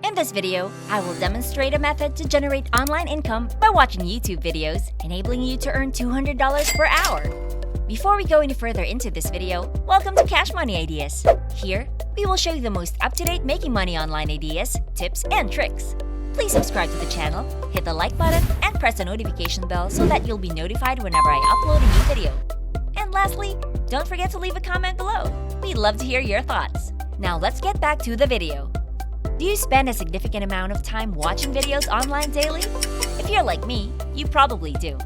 In this video, I will demonstrate a method to generate online income by watching YouTube videos, enabling you to earn $200 per hour. Before we go any further into this video, welcome to Cash Money Ideas. Here, we will show you the most up-to-date making money online ideas, tips, and tricks. Please subscribe to the channel, hit the like button, and press the notification bell so that you'll be notified whenever I upload a new video. And lastly, don't forget to leave a comment below. We'd love to hear your thoughts. Now let's get back to the video. Do you spend a significant amount of time watching videos online daily? If you're like me, you probably do.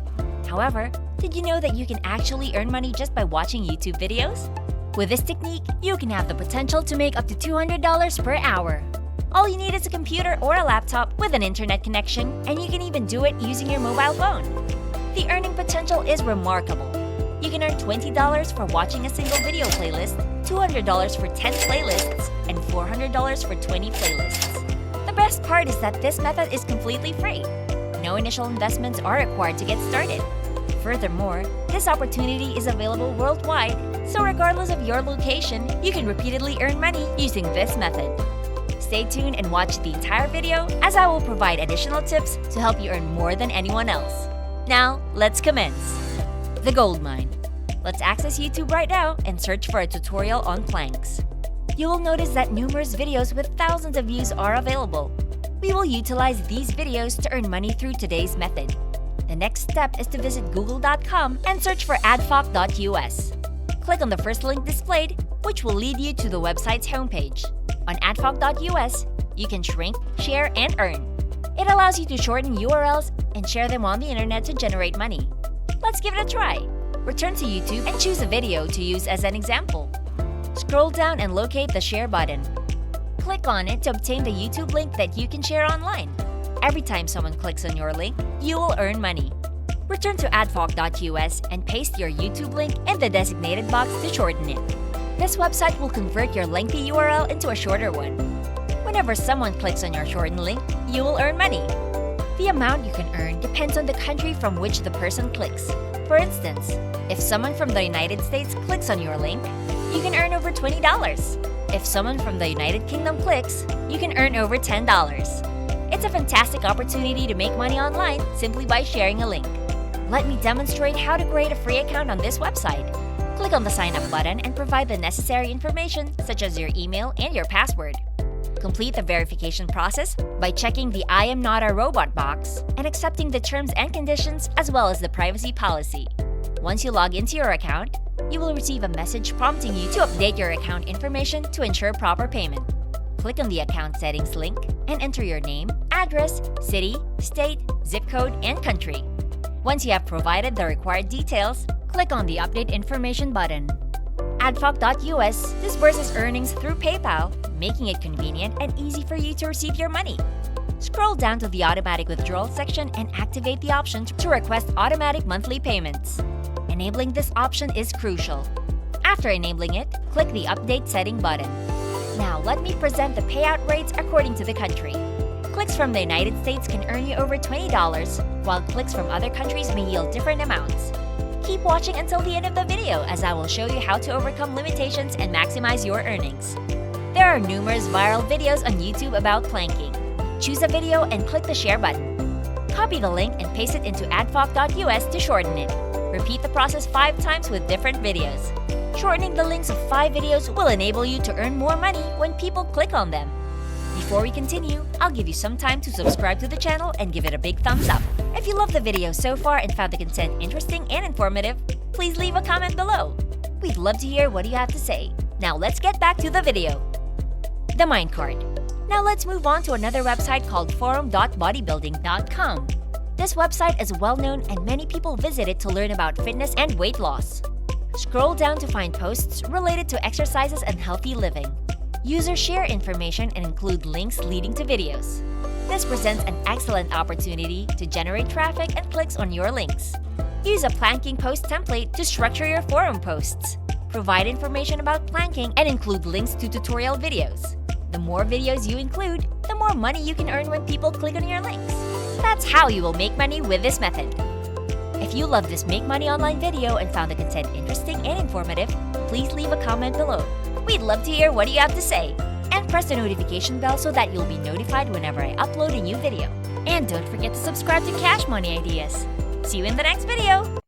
However, did you know that you can actually earn money just by watching YouTube videos? With this technique, you can have the potential to make up to $200 per hour. All you need is a computer or a laptop with an internet connection, and you can even do it using your mobile phone. The earning potential is remarkable. You can earn $20 for watching a single video playlist, $200 for 10 playlists, and $400 for 20 playlists. The best part is that this method is completely free. No initial investments are required to get started. Furthermore, this opportunity is available worldwide, so regardless of your location, you can repeatedly earn money using this method. Stay tuned and watch the entire video as I will provide additional tips to help you earn more than anyone else. Now, let's commence. The gold mine. Let's access YouTube right now and search for a tutorial on planks. You will notice that numerous videos with thousands of views are available. We will utilize these videos to earn money through today's method. The next step is to visit google.com and search for adfoc.us. Click on the first link displayed, which will lead you to the website's homepage. On adfoc.us, you can shrink, share, and earn. It allows you to shorten URLs and share them on the internet to generate money. Let's give it a try. Return to YouTube and choose a video to use as an example. Scroll down and locate the share button. Click on it to obtain the YouTube link that you can share online. Every time someone clicks on your link, you will earn money. Return to adfoc.us and paste your YouTube link in the designated box to shorten it. This website will convert your lengthy URL into a shorter one. Whenever someone clicks on your shortened link, you will earn money. The amount you can earn depends on the country from which the person clicks. For instance, if someone from the United States clicks on your link, you can earn over $20. If someone from the United Kingdom clicks, you can earn over $10. It's a fantastic opportunity to make money online simply by sharing a link. Let me demonstrate how to create a free account on this website. Click on the sign up button and provide the necessary information such as your email and your password. Complete the verification process by checking the I am not a robot box and accepting the terms and conditions as well as the privacy policy. Once you log into your account, you will receive a message prompting you to update your account information to ensure proper payment. Click on the account settings link and enter your name, address, city, state, zip code, and country. Once you have provided the required details, click on the Update Information button. Adfoc.us disburses earnings through PayPal, making it convenient and easy for you to receive your money. Scroll down to the Automatic Withdrawal section and activate the option to request automatic monthly payments. Enabling this option is crucial. After enabling it, click the Update Setting button. Now let me present the payout rates according to the country. Clicks from the United States can earn you over $20, while clicks from other countries may yield different amounts. Keep watching until the end of the video as I will show you how to overcome limitations and maximize your earnings. There are numerous viral videos on YouTube about planking. Choose a video and click the share button. Copy the link and paste it into adfoc.us to shorten it. Repeat the process 5 times with different videos. Shortening the links of 5 videos will enable you to earn more money when people click on them. Before we continue, I'll give you some time to subscribe to the channel and give it a big thumbs up. If you loved the video so far and found the content interesting and informative, please leave a comment below. We'd love to hear what you have to say. Now let's get back to the video. The minecart. Now let's move on to another website called forum.bodybuilding.com. This website is well known and many people visit it to learn about fitness and weight loss. Scroll down to find posts related to exercises and healthy living. Users share information and include links leading to videos. This presents an excellent opportunity to generate traffic and clicks on your links. Use a planking post template to structure your forum posts. Provide information about planking and include links to tutorial videos. The more videos you include, the more money you can earn when people click on your links. That's how you will make money with this method. If you love this Make Money Online video and found the content interesting and informative, please leave a comment below. We'd love to hear what you have to say. And press the notification bell so that you'll be notified whenever I upload a new video. And don't forget to subscribe to Cash Money Ideas. See you in the next video!